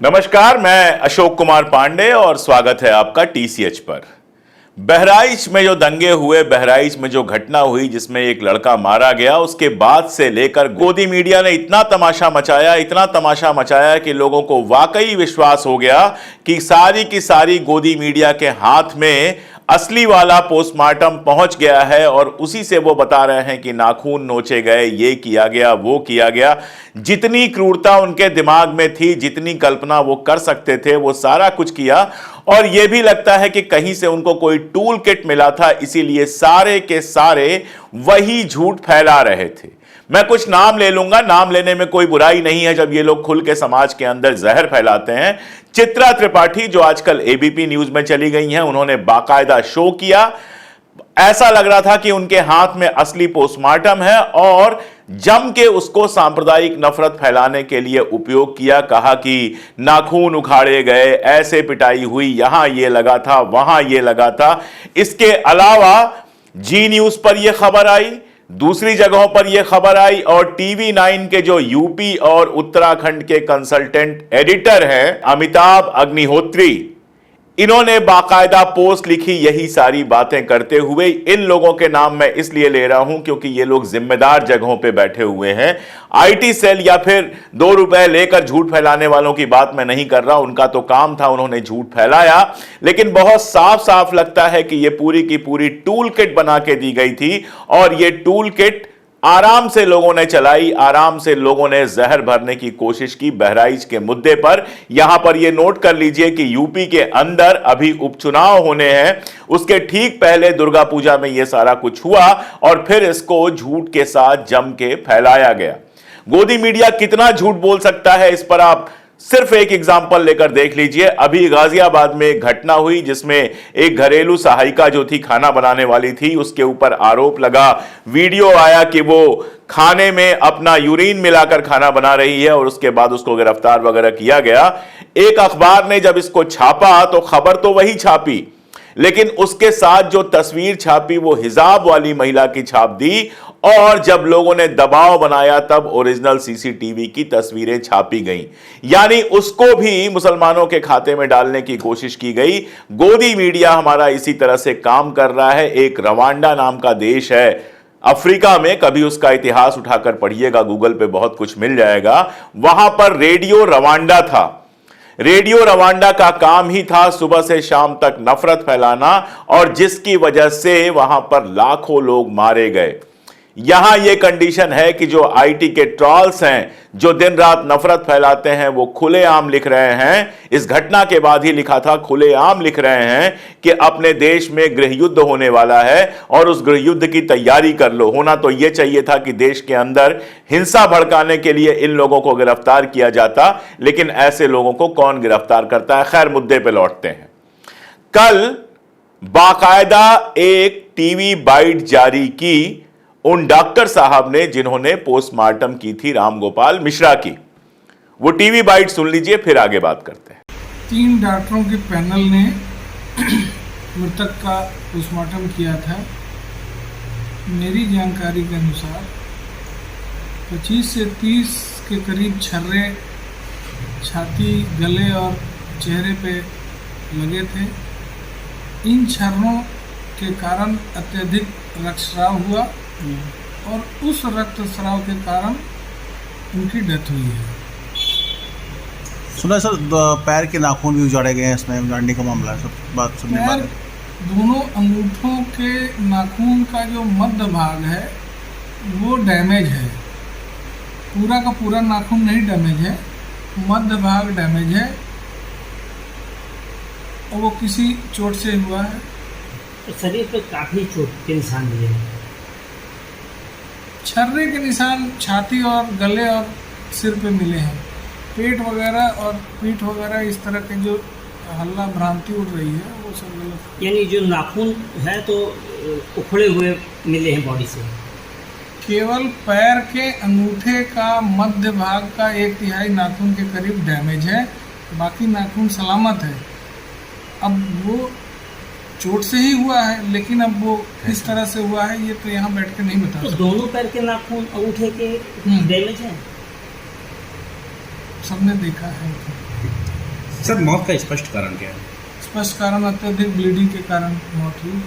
नमस्कार, मैं अशोक कुमार पांडे और स्वागत है आपका टीसीएच पर। बहराइच में जो दंगे हुए, बहराइच में जो घटना हुई जिसमें एक लड़का मारा गया, उसके बाद से लेकर गोदी मीडिया ने इतना तमाशा मचाया कि लोगों को वाकई विश्वास हो गया कि सारी की सारी गोदी मीडिया के हाथ में असली वाला पोस्टमार्टम पहुंच गया है और उसी से वो बता रहे हैं कि नाखून नोचे गए, ये किया गया, वो किया गया। जितनी क्रूरता उनके दिमाग में थी, जितनी कल्पना वो कर सकते थे, वो सारा कुछ किया। और ये भी लगता है कि कहीं से उनको कोई टूल किट मिला था, इसीलिए सारे के सारे वही झूठ फैला रहे थे। मैं कुछ नाम ले लूंगा, नाम लेने में कोई बुराई नहीं है जब ये लोग खुल के समाज के अंदर जहर फैलाते हैं। चित्रा त्रिपाठी जो आजकल एबीपी न्यूज में चली गई हैं, उन्होंने बाकायदा शो किया। ऐसा लग रहा था कि उनके हाथ में असली पोस्टमार्टम है और जम के उसको सांप्रदायिक नफरत फैलाने के लिए उपयोग किया। कहा कि नाखून उखाड़े गए, ऐसे पिटाई हुई, यहां ये लगा था, वहां ये लगा था। इसके अलावा जी न्यूज पर यह खबर आई, दूसरी जगहों पर यह खबर आई और टीवी 9 के जो यूपी और उत्तराखंड के कंसल्टेंट एडिटर हैं अमिताभ अग्निहोत्री, इन्होंने बाकायदा पोस्ट लिखी यही सारी बातें करते हुए। इन लोगों के नाम मैं इसलिए ले रहा हूं क्योंकि ये लोग जिम्मेदार जगहों पे बैठे हुए हैं। आईटी सेल या फिर 2 रुपए लेकर झूठ फैलाने वालों की बात मैं नहीं कर रहा, उनका तो काम था, उन्होंने झूठ फैलाया। लेकिन बहुत साफ साफ लगता है कि ये पूरी की पूरी टूल किट बना के दी गई थी और ये टूल किट आराम से लोगों ने चलाई, आराम से लोगों ने जहर भरने की कोशिश की बहराइच के मुद्दे पर। यहां पर यह नोट कर लीजिए कि यूपी के अंदर अभी उपचुनाव होने हैं, उसके ठीक पहले दुर्गा पूजा में यह सारा कुछ हुआ और फिर इसको झूठ के साथ जम के फैलाया गया। गोदी मीडिया कितना झूठ बोल सकता है, इस पर आप सिर्फ एक एग्जाम्पल लेकर देख लीजिए। अभी गाजियाबाद में एक घटना हुई जिसमें एक घरेलू सहायिका जो थी, खाना बनाने वाली थी, उसके ऊपर आरोप लगा, वीडियो आया कि वो खाने में अपना यूरिन मिलाकर खाना बना रही है और उसके बाद उसको गिरफ्तार वगैरह किया गया। एक अखबार ने जब इसको छापा तो खबर तो वही छापी, लेकिन उसके साथ जो तस्वीर छापी वो हिजाब वाली महिला की छाप दी और जब लोगों ने दबाव बनाया तब ओरिजिनल सीसीटीवी की तस्वीरें छापी गईं। यानी उसको भी मुसलमानों के खाते में डालने की कोशिश की गई। गोदी मीडिया हमारा इसी तरह से काम कर रहा है। एक रवांडा नाम का देश है अफ्रीका में, कभी उसका इतिहास उठाकर पढ़िएगा, गूगल पे बहुत कुछ मिल जाएगा। वहां पर रेडियो रवांडा था। रेडियो रवांडा का काम ही था सुबह से शाम तक नफरत फैलाना और जिसकी वजह से वहां पर लाखों लोग मारे गए। यहां यह कंडीशन है कि जो आईटी के ट्रॉल्स हैं, जो दिन रात नफरत फैलाते हैं, वो खुलेआम लिख रहे हैं। इस घटना के बाद ही लिखा था, खुलेआम लिख रहे हैं कि अपने देश में गृह युद्ध होने वाला है और उस गृह युद्ध की तैयारी कर लो। होना तो यह चाहिए था कि देश के अंदर हिंसा भड़काने के लिए इन लोगों को गिरफ्तार किया जाता, लेकिन ऐसे लोगों को कौन गिरफ्तार करता है। खैर, मुद्दे पे लौटते हैं। कल बाकायदा एक टीवी बाइट जारी की उन डॉक्टर साहब ने जिन्होंने पोस्टमार्टम की थी रामगोपाल मिश्रा की। वो टीवी बाइट सुन लीजिए, फिर आगे बात करते हैं। 3 डॉक्टरों के पैनल ने मृतक का पोस्टमार्टम किया था। मेरी जानकारी के अनुसार 25 से 30 के करीब छर्रे छाती, गले और चेहरे पे लगे थे। इन छर्रों के कारण अत्यधिक रक्तस्राव हुआ और उस रक्तस्राव के कारण उनकी डेथ हुई है। सुना सर, पैर के नाखून भी उजाड़े गए हैं, इसमें उजाड़ने का मामला है। सब बात सुनने बाद दोनों अंगूठों के नाखून का जो मध्य भाग है वो डैमेज है। पूरा का पूरा नाखून नहीं डैमेज है, मध्य भाग डैमेज है और वो किसी चोट से हुआ है। तो शरीर पे काफी चोट के निशान दिए हैं। छर्रे के निशान छाती और गले और सिर पे मिले हैं। पेट वगैरह और पीठ वगैरह इस तरह के जो हल्ला भ्रांति उड़ रही है वो सब गलत। यानी जो नाखून है तो उखड़े हुए मिले हैं बॉडी से। केवल पैर के अंगूठे का मध्य भाग का 1/3 नाखून के करीब डैमेज है, बाकी नाखून सलामत है। अब वो चोट से ही हुआ है, लेकिन अब वो किस तरह से हुआ है ये तो यहाँ बैठ के नहीं बता सकते। तो दोनों पैर के नाखून अंगूठे के डैमेज हैं। सबने देखा है। सर मौत का स्पष्ट कारण क्या है? स्पष्ट कारण अत्यधिक ब्लीडिंग के कारण मौत हुई।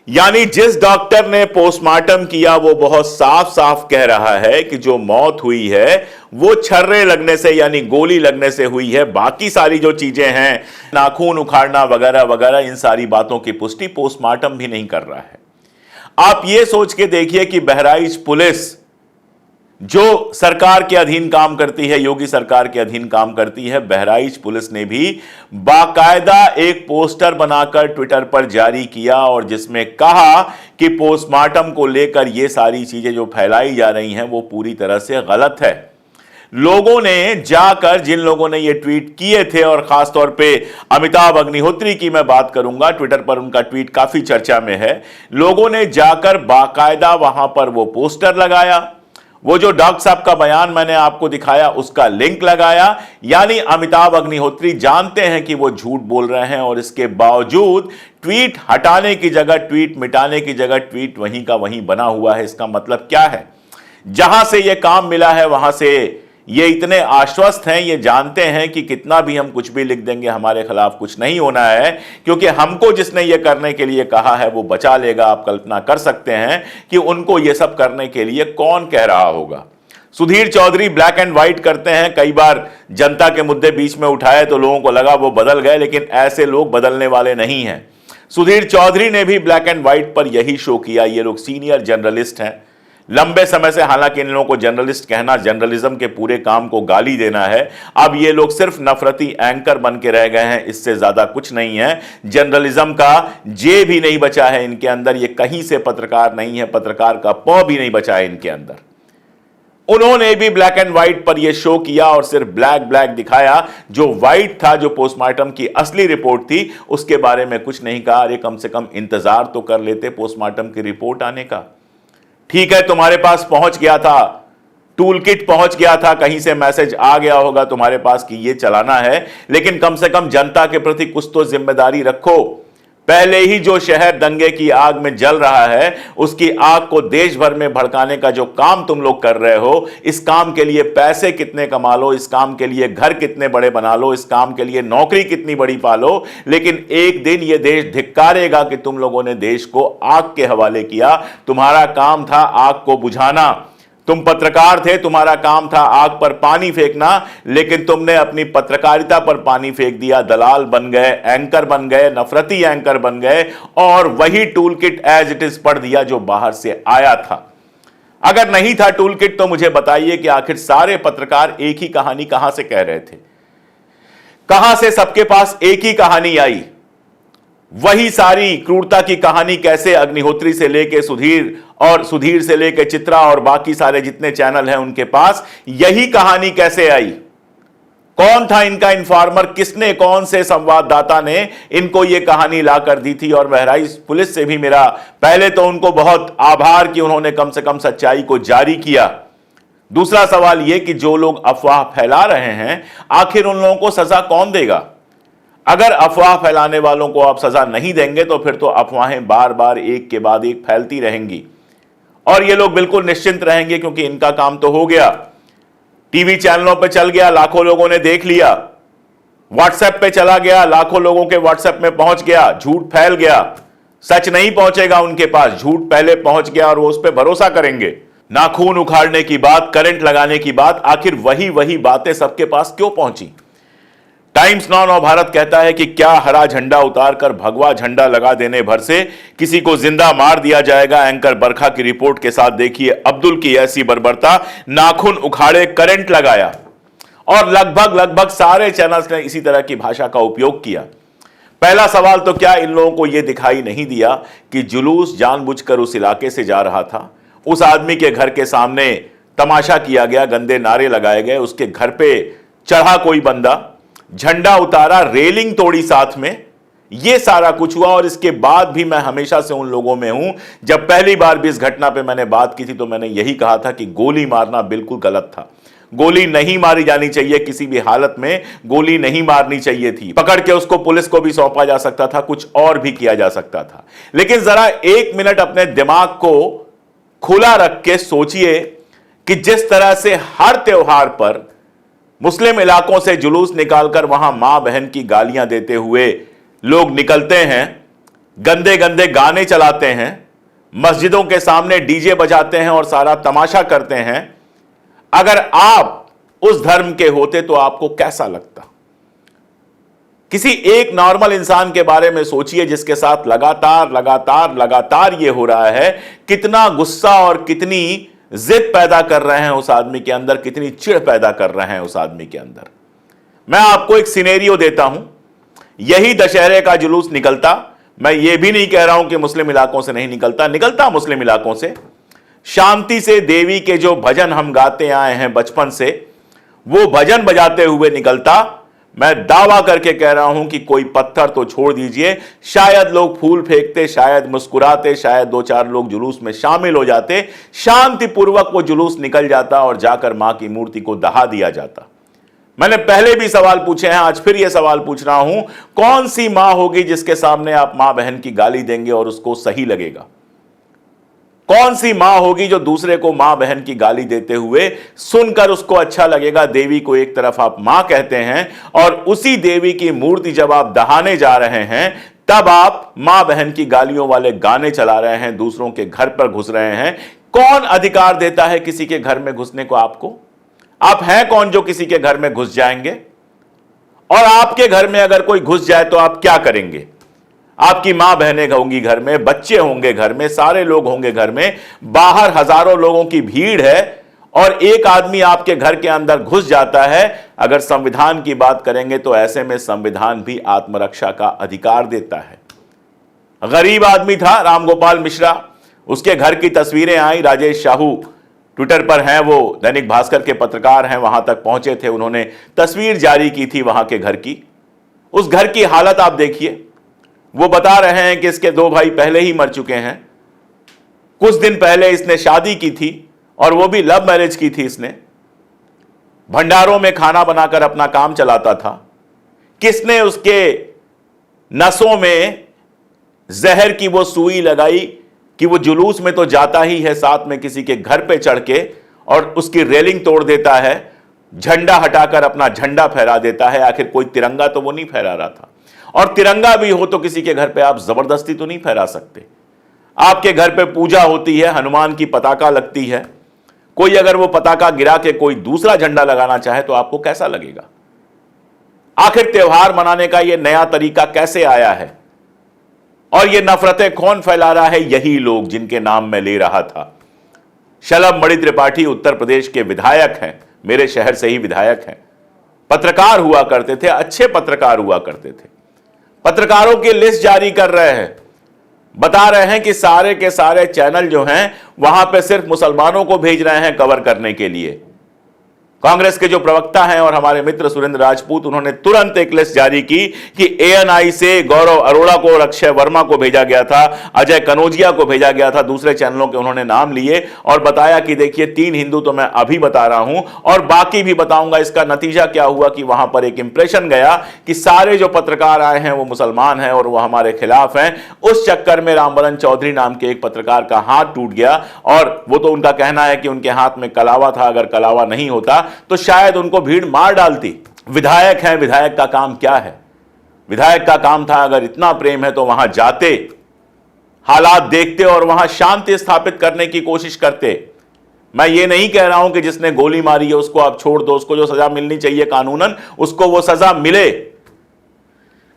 यानी जिस डॉक्टर ने पोस्टमार्टम किया वो बहुत साफ साफ कह रहा है कि जो मौत हुई है वो छर्रे लगने से यानी गोली लगने से हुई है। बाकी सारी जो चीजें हैं, नाखून उखाड़ना वगैरह वगैरह, इन सारी बातों की पुष्टि पोस्टमार्टम भी नहीं कर रहा है। आप ये सोच के देखिए कि बहराइच पुलिस जो सरकार के अधीन काम करती है, योगी सरकार के अधीन काम करती है, बहराइच पुलिस ने भी बाकायदा एक पोस्टर बनाकर ट्विटर पर जारी किया और जिसमें कहा कि पोस्टमार्टम को लेकर ये सारी चीजें जो फैलाई जा रही हैं वो पूरी तरह से गलत है। लोगों ने जाकर, जिन लोगों ने ये ट्वीट किए थे, और खासतौर पे अमिताभ अग्निहोत्री की मैं बात करूंगा, ट्विटर पर उनका ट्वीट काफी चर्चा में है, लोगों ने जाकर बाकायदा वहां पर वो पोस्टर लगाया, वो जो डॉक्टर साहब का बयान मैंने आपको दिखाया उसका लिंक लगाया। यानी अमिताभ अग्निहोत्री जानते हैं कि वो झूठ बोल रहे हैं और इसके बावजूद ट्वीट हटाने की जगह, ट्वीट मिटाने की जगह ट्वीट वहीं का वहीं बना हुआ है। इसका मतलब क्या है? जहां से ये काम मिला है वहां से ये इतने आश्वस्त हैं, ये जानते हैं कि कितना भी हम कुछ भी लिख देंगे हमारे खिलाफ कुछ नहीं होना है, क्योंकि हमको जिसने ये करने के लिए कहा है वो बचा लेगा। आप कल्पना कर सकते हैं कि उनको ये सब करने के लिए कौन कह रहा होगा। Sudhir Chaudhary black and white करते हैं, कई बार जनता के मुद्दे बीच में उठाए तो लोगों को लगा वो बदल गए, लेकिन ऐसे लोग बदलने वाले नहीं हैं। सुधीर चौधरी ने भी ब्लैक एंड व्हाइट पर यही शो किया। ये लोग सीनियर जर्नलिस्ट हैं, लंबे समय से, हालांकि इन लोगों को जर्नलिस्ट कहना जर्नलिज्म के पूरे काम को गाली देना है। अब ये लोग सिर्फ नफरती एंकर बन के रह गए हैं, इससे ज्यादा कुछ नहीं है। जर्नलिज्म का जे भी नहीं बचा है इनके अंदर, ये कहीं से पत्रकार नहीं है, पत्रकार का प भी नहीं बचा है इनके अंदर। उन्होंने भी ब्लैक एंड व्हाइट पर यह शो किया और सिर्फ ब्लैक ब्लैक दिखाया, जो व्हाइट था, जो पोस्टमार्टम की असली रिपोर्ट थी, उसके बारे में कुछ नहीं कहा। अरे कम से कम इंतजार तो कर लेते पोस्टमार्टम की रिपोर्ट आने का। ठीक है, तुम्हारे पास पहुंच गया था, टूल किट पहुंच गया था, कहीं से मैसेज आ गया होगा तुम्हारे पास कि ये चलाना है, लेकिन कम से कम जनता के प्रति कुछ तो जिम्मेदारी रखो। पहले ही जो शहर दंगे की आग में जल रहा है, उसकी आग को देश भर में भड़काने का जो काम तुम लोग कर रहे हो, इस काम के लिए पैसे कितने कमा लो, इस काम के लिए घर कितने बड़े बना लो, इस काम के लिए नौकरी कितनी बड़ी पालो, लेकिन एक दिन यह देश धिक्कारेगा कि तुम लोगों ने देश को आग के हवाले किया। तुम्हारा काम था आग को बुझाना, तुम पत्रकार थे, तुम्हारा काम था आग पर पानी फेंकना, लेकिन तुमने अपनी पत्रकारिता पर पानी फेंक दिया। दलाल बन गए, एंकर बन गए, नफरती एंकर बन गए और वही tool kit as it is पढ़ दिया जो बाहर से आया था। अगर नहीं था टूल किट तो मुझे बताइए कि आखिर सारे पत्रकार एक ही कहानी कहां से कह रहे थे, कहां से सबके पास एक ही कहानी आई? वही सारी क्रूरता की कहानी कैसे अग्निहोत्री से लेके सुधीर और सुधीर से लेके चित्रा और बाकी सारे जितने चैनल हैं उनके पास यही कहानी कैसे आई? कौन था इनका इन्फॉर्मर? किसने, कौन से संवाददाता ने इनको यह कहानी ला कर दी थी? और बहराइच पुलिस से भी मेरा पहले तो उनको बहुत आभार कि उन्होंने कम से कम सच्चाई को जारी किया। दूसरा सवाल यह कि जो लोग अफवाह फैला रहे हैं, आखिर उन लोगों को सजा कौन देगा? अगर अफवाह फैलाने वालों को आप सजा नहीं देंगे तो फिर तो अफवाहें बार बार एक के बाद एक फैलती रहेंगी और ये लोग बिल्कुल निश्चिंत रहेंगे, क्योंकि इनका काम तो हो गया, टीवी चैनलों पे चल गया, लाखों लोगों ने देख लिया, व्हाट्सएप पे चला गया, लाखों लोगों के व्हाट्सएप में पहुंच गया, झूठ फैल गया, सच नहीं पहुंचेगा उनके पास, झूठ पहले पहुंच गया और वो उस पर भरोसा करेंगे। नाखून उखाड़ने की बात, करंट लगाने की बात, आखिर वही बातें सबके पास क्यों पहुंची? टाइम्स नाउ नव भारत कहता है कि क्या हरा झंडा उतारकर भगवा झंडा लगा देने भर से किसी को जिंदा मार दिया जाएगा? एंकर बरखा की रिपोर्ट के साथ देखिए अब्दुल की ऐसी बर्बरता, नाखून उखाड़े, करंट लगाया और लगभग सारे चैनल्स ने इसी तरह की भाषा का उपयोग किया। पहला सवाल तो क्या इन लोगों को यह दिखाई नहीं दिया कि जुलूस जानबूझकर उस इलाके से जा रहा था? उस आदमी के घर के सामने तमाशा किया गया, गंदे नारे लगाए गए, उसके घर पे चढ़ा कोई बंदा, झंडा उतारा, रेलिंग तोड़ी साथ में, यह सारा कुछ हुआ। और इसके बाद भी मैं हमेशा से उन लोगों में हूं, जब पहली बार भी इस घटना पे मैंने बात की थी तो मैंने यही कहा था कि गोली मारना बिल्कुल गलत था, गोली नहीं मारी जानी चाहिए, किसी भी हालत में गोली नहीं मारनी चाहिए थी, पकड़ के उसको पुलिस को भी सौंपा जा सकता था, कुछ और भी किया जा सकता था। लेकिन जरा एक मिनट अपने दिमाग को खुला रख के सोचिए कि जिस तरह से हर त्योहार पर मुस्लिम इलाकों से जुलूस निकालकर वहां मां बहन की गालियां देते हुए लोग निकलते हैं, गंदे गंदे गाने चलाते हैं, मस्जिदों के सामने डीजे बजाते हैं और सारा तमाशा करते हैं। अगर आप उस धर्म के होते तो आपको कैसा लगता? किसी एक नॉर्मल इंसान के बारे में सोचिए जिसके साथ लगातार लगातार लगातार यह हो रहा है। कितना गुस्सा और कितनी जिद पैदा कर रहे हैं उस आदमी के अंदर, कितनी चिढ़ पैदा कर रहे हैं उस आदमी के अंदर। मैं आपको एक सिनेरियो देता हूं। यही दशहरे का जुलूस निकलता, मैं ये भी नहीं कह रहा हूं कि मुस्लिम इलाकों से नहीं निकलता, निकलता मुस्लिम इलाकों से। शांति से देवी के जो भजन हम गाते आए हैं बचपन से, वो भजन बजाते हुए निकलता। मैं दावा करके कह रहा हूं कि कोई पत्थर तो छोड़ दीजिए, शायद लोग फूल फेंकते, शायद मुस्कुराते, शायद 2-4 लोग जुलूस में शामिल हो जाते, शांतिपूर्वक वो जुलूस निकल जाता और जाकर मां की मूर्ति को दहा दिया जाता। मैंने पहले भी सवाल पूछे हैं, आज फिर ये सवाल पूछ रहा हूं, कौन सी मां होगी जिसके सामने आप मां बहन की गाली देंगे और उसको सही लगेगा? कौन सी मां होगी जो दूसरे को मां बहन की गाली देते हुए सुनकर उसको अच्छा लगेगा? देवी को एक तरफ आप मां कहते हैं और उसी देवी की मूर्ति जब आप दहाने जा रहे हैं तब आप मां बहन की गालियों वाले गाने चला रहे हैं, दूसरों के घर पर घुस रहे हैं। कौन अधिकार देता है किसी के घर में घुसने को आपको? आप हैं कौन जो किसी के घर में घुस जाएंगे? और आपके घर में अगर कोई घुस जाए तो आप क्या करेंगे? आपकी मां बहनें होंगी घर में, बच्चे होंगे घर में, सारे लोग होंगे घर में, बाहर हजारों लोगों की भीड़ है और एक आदमी आपके घर के अंदर घुस जाता है। अगर संविधान की बात करेंगे तो ऐसे में संविधान भी आत्मरक्षा का अधिकार देता है। गरीब आदमी था रामगोपाल मिश्रा, उसके घर की तस्वीरें आई, राजेश साहू ट्विटर पर हैं, वो दैनिक भास्कर के पत्रकार हैं, वहां तक पहुंचे थे, उन्होंने तस्वीर जारी की थी वहां के घर की। उस घर की हालत आप देखिए। वो बता रहे हैं कि इसके 2 भाई पहले ही मर चुके हैं। कुछ दिन पहले इसने शादी की थी और वो भी लव मैरिज की थी इसने। भंडारों में खाना बनाकर अपना काम चलाता था। किसने उसके नसों में जहर की वो सुई लगाई कि वो जुलूस में तो जाता ही है, साथ में किसी के घर पे चढ़ के और उसकी रेलिंग तोड़ देता है, झंडा हटाकर अपना झंडा फहरा देता है। आखिर कोई तिरंगा तो वो नहीं फहरा रहा था, और तिरंगा भी हो तो किसी के घर पे आप जबरदस्ती तो नहीं फहरा सकते। आपके घर पे पूजा होती है, हनुमान की पताका लगती है, कोई अगर वो पताका गिरा के कोई दूसरा झंडा लगाना चाहे तो आपको कैसा लगेगा? आखिर त्योहार मनाने का ये नया तरीका कैसे आया है? और ये नफरतें कौन फैला रहा है? यही लोग जिनके नाम मैं ले रहा था। शलभ मणि त्रिपाठी उत्तर प्रदेश के विधायक हैं, मेरे शहर से ही विधायक हैं, पत्रकार हुआ करते थे, अच्छे पत्रकार हुआ करते थे। पत्रकारों की लिस्ट जारी कर रहे हैं, बता रहे हैं कि सारे के सारे चैनल जो हैं वहां पे सिर्फ मुसलमानों को भेज रहे हैं कवर करने के लिए। कांग्रेस के जो प्रवक्ता हैं और हमारे मित्र सुरेंद्र राजपूत, उन्होंने तुरंत एक लिस्ट जारी की कि एएनआई से गौरव अरोड़ा को, अक्षय वर्मा को भेजा गया था, अजय कनौजिया को भेजा गया था, दूसरे चैनलों के उन्होंने नाम लिए और बताया कि देखिए 3 हिंदू तो मैं अभी बता रहा हूं और बाकी भी बताऊंगा। इसका नतीजा क्या हुआ कि वहां पर एक इंप्रेशन गया कि सारे जो पत्रकार आए हैं वो मुसलमान हैं और वो हमारे खिलाफ हैं। उस चक्कर में रामबरन चौधरी नाम के एक पत्रकार का हाथ टूट गया और वो तो उनका कहना है कि उनके हाथ में कलावा था, अगर कलावा नहीं होता तो शायद उनको भीड़ मार डालती। विधायक हैं, विधायक का काम क्या है? विधायक का काम था अगर इतना प्रेम है तो वहां जाते, हालात देखते और वहां शांति स्थापित करने की कोशिश करते। मैं ये नहीं कह रहा हूं कि जिसने गोली मारी है उसको आप छोड़ दो, उसको जो सजा मिलनी चाहिए कानूनन उसको वो सजा मिले,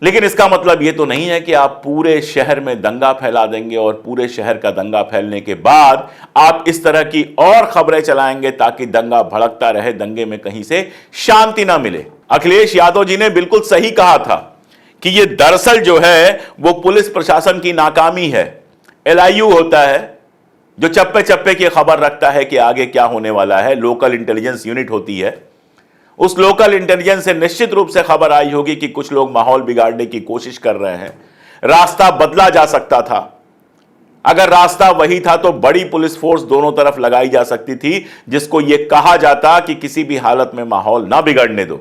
लेकिन इसका मतलब यह तो नहीं है कि आप पूरे शहर में दंगा फैला देंगे और पूरे शहर का दंगा फैलने के बाद आप इस तरह की और खबरें चलाएंगे ताकि दंगा भड़कता रहे, दंगे में कहीं से शांति ना मिले। अखिलेश यादव जी ने बिल्कुल सही कहा था कि यह दरअसल जो है वो पुलिस प्रशासन की नाकामी है। LIU होता है जो चप्पे चप्पे की खबर रखता है कि आगे क्या होने वाला है, लोकल इंटेलिजेंस यूनिट होती है। उस लोकल इंटेलिजेंस से निश्चित रूप से खबर आई होगी कि कुछ लोग माहौल बिगाड़ने की कोशिश कर रहे हैं। रास्ता बदला जा सकता था। अगर रास्ता वही था तो बड़ी पुलिस फोर्स दोनों तरफ लगाई जा सकती थी, जिसको यह कहा जाता कि किसी भी हालत में माहौल ना बिगड़ने दो।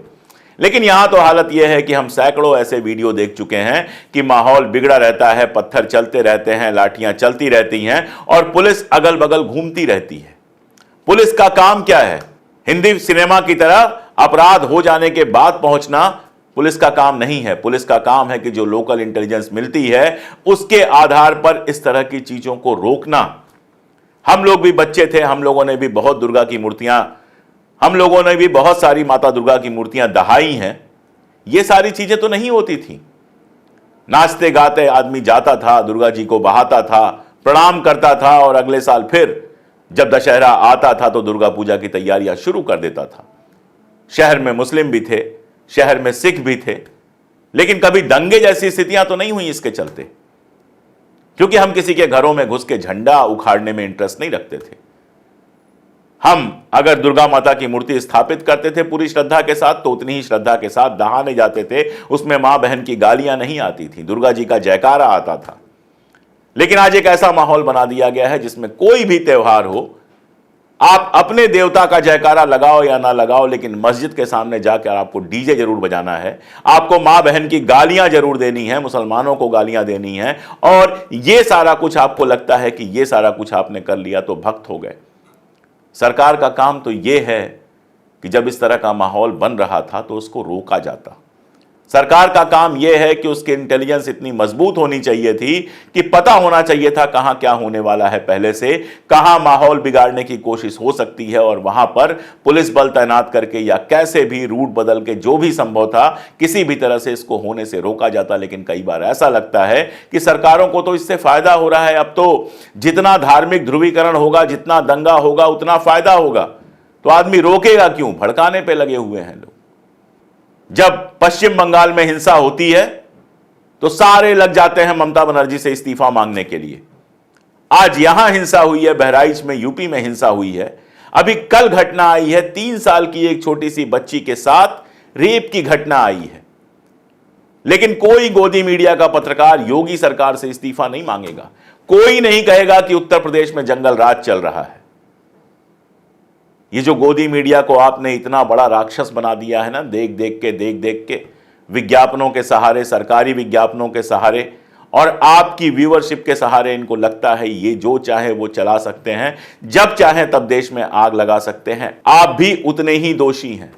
लेकिन यहां तो हालत यह है कि हम सैकड़ों ऐसे वीडियो देख चुके हैं कि माहौल बिगड़ा रहता है, पत्थर चलते रहते हैं, लाठियां चलती रहती हैं और पुलिस अगल बगल घूमती रहती है। पुलिस का काम क्या है? हिंदी सिनेमा की तरह अपराध हो जाने के बाद पहुंचना पुलिस का काम नहीं है। पुलिस का काम है कि जो लोकल इंटेलिजेंस मिलती है उसके आधार पर इस तरह की चीजों को रोकना। हम लोग भी बच्चे थे, हम लोगों ने भी बहुत दुर्गा की मूर्तियां, हम लोगों ने भी बहुत सारी माता दुर्गा की मूर्तियां दहाई हैं। ये सारी चीजें तो नहीं होती थी। नाचते गाते आदमी जाता था, दुर्गा जी को बहाता था, प्रणाम करता था और अगले साल फिर जब दशहरा आता था तो दुर्गा पूजा की तैयारियां शुरू कर देता था। शहर में मुस्लिम भी थे, शहर में सिख भी थे, लेकिन कभी दंगे जैसी स्थितियां तो नहीं हुई इसके चलते, क्योंकि हम किसी के घरों में घुस के झंडा उखाड़ने में इंटरेस्ट नहीं रखते थे। हम अगर दुर्गा माता की मूर्ति स्थापित करते थे पूरी श्रद्धा के साथ, तो उतनी ही श्रद्धा के साथ दहाने जाते थे। उसमें मां बहन की गालियां नहीं आती थी, दुर्गा जी का जयकारा आता था। लेकिन आज एक ऐसा माहौल बना दिया गया है जिसमें कोई भी त्योहार हो, आप अपने देवता का जयकारा लगाओ या ना लगाओ, लेकिन मस्जिद के सामने जाकर आपको डीजे जरूर बजाना है, आपको मां बहन की गालियां जरूर देनी है, मुसलमानों को गालियां देनी है। और यह सारा कुछ आपको लगता है कि यह सारा कुछ आपने कर लिया तो भक्त हो गए। सरकार का काम तो यह है कि जब इस तरह का माहौल बन रहा था तो उसको रोका जाता। सरकार का काम यह है कि उसकी इंटेलिजेंस इतनी मजबूत होनी चाहिए थी कि पता होना चाहिए था कहां क्या होने वाला है, पहले से कहां माहौल बिगाड़ने की कोशिश हो सकती है, और वहां पर पुलिस बल तैनात करके या कैसे भी रूट बदल के जो भी संभव था किसी भी तरह से इसको होने से रोका जाता। लेकिन कई बार ऐसा लगता है कि सरकारों को तो इससे फायदा हो रहा है। अब तो जितना धार्मिक ध्रुवीकरण होगा, जितना दंगा होगा, उतना फायदा होगा, तो आदमी रोकेगा क्यों? भड़काने पर लगे हुए हैं लोग। जब पश्चिम बंगाल में हिंसा होती है तो सारे लग जाते हैं ममता बनर्जी से इस्तीफा मांगने के लिए। आज यहां हिंसा हुई है, बहराइच में, यूपी में हिंसा हुई है। अभी कल घटना आई है, 3 साल की एक छोटी सी बच्ची के साथ रेप की घटना आई है। लेकिन कोई गोदी मीडिया का पत्रकार योगी सरकार से इस्तीफा नहीं मांगेगा। कोई नहीं कहेगा कि उत्तर प्रदेश में जंगल राज चल रहा है। ये जो गोदी मीडिया को आपने इतना बड़ा राक्षस बना दिया है ना, देख देख के विज्ञापनों के सहारे, सरकारी विज्ञापनों के सहारे और आपकी व्यूअरशिप के सहारे इनको लगता है ये जो चाहे वो चला सकते हैं, जब चाहे तब देश में आग लगा सकते हैं। आप भी उतने ही दोषी हैं।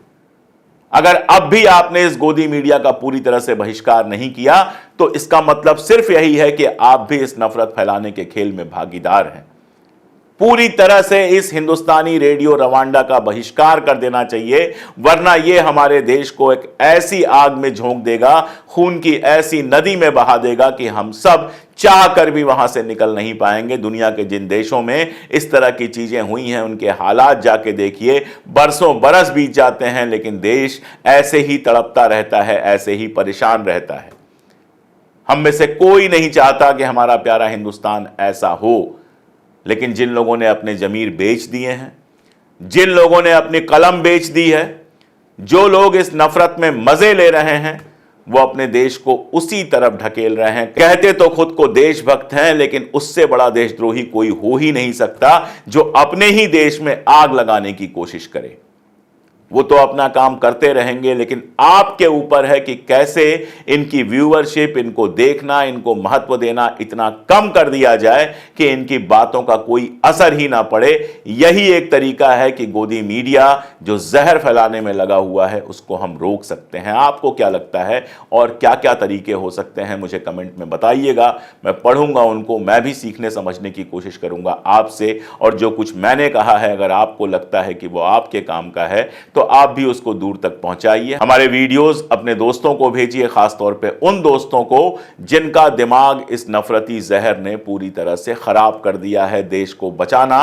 अगर अब भी आपने इस गोदी मीडिया का पूरी तरह से बहिष्कार नहीं किया तो इसका मतलब सिर्फ यही है कि आप भी इस नफरत फैलाने के खेल में भागीदार हैं। पूरी तरह से इस हिंदुस्तानी रेडियो रवांडा का बहिष्कार कर देना चाहिए, वरना यह हमारे देश को एक ऐसी आग में झोंक देगा, खून की ऐसी नदी में बहा देगा कि हम सब चाह कर भी वहां से निकल नहीं पाएंगे। दुनिया के जिन देशों में इस तरह की चीजें हुई हैं उनके हालात जाके देखिए, बरसों बरस बीत जाते हैं लेकिन देश ऐसे ही तड़पता रहता है, ऐसे ही परेशान रहता है। हम में से कोई नहीं चाहता कि हमारा प्यारा हिंदुस्तान ऐसा हो, लेकिन जिन लोगों ने अपने जमीर बेच दिए हैं, जिन लोगों ने अपनी कलम बेच दी है, जो लोग इस नफरत में मजे ले रहे हैं, वो अपने देश को उसी तरफ ढकेल रहे हैं। कहते तो खुद को देशभक्त हैं, लेकिन उससे बड़ा देशद्रोही कोई हो ही नहीं सकता जो अपने ही देश में आग लगाने की कोशिश करे। वो तो अपना काम करते रहेंगे, लेकिन आपके ऊपर है कि कैसे इनकी व्यूअरशिप, इनको देखना, इनको महत्व देना इतना कम कर दिया जाए कि इनकी बातों का कोई असर ही ना पड़े। यही एक तरीका है कि गोदी मीडिया जो जहर फैलाने में लगा हुआ है उसको हम रोक सकते हैं। आपको क्या लगता है और क्या क्या तरीके हो सकते हैं, मुझे कमेंट में बताइएगा। मैं पढ़ूंगा उनको, मैं भी सीखने समझने की कोशिश करूंगा आपसे, और जो कुछ मैंने कहा है अगर आपको लगता है कि वो आपके काम का है तो आप भी उसको दूर तक पहुंचाइए। हमारे वीडियोस अपने दोस्तों को भेजिए, खासतौर पे उन दोस्तों को जिनका दिमाग इस नफरती जहर ने पूरी तरह से खराब कर दिया है। देश को बचाना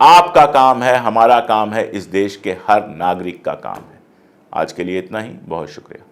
आपका काम है, हमारा काम है, इस देश के हर नागरिक का काम है। आज के लिए इतना ही, बहुत शुक्रिया।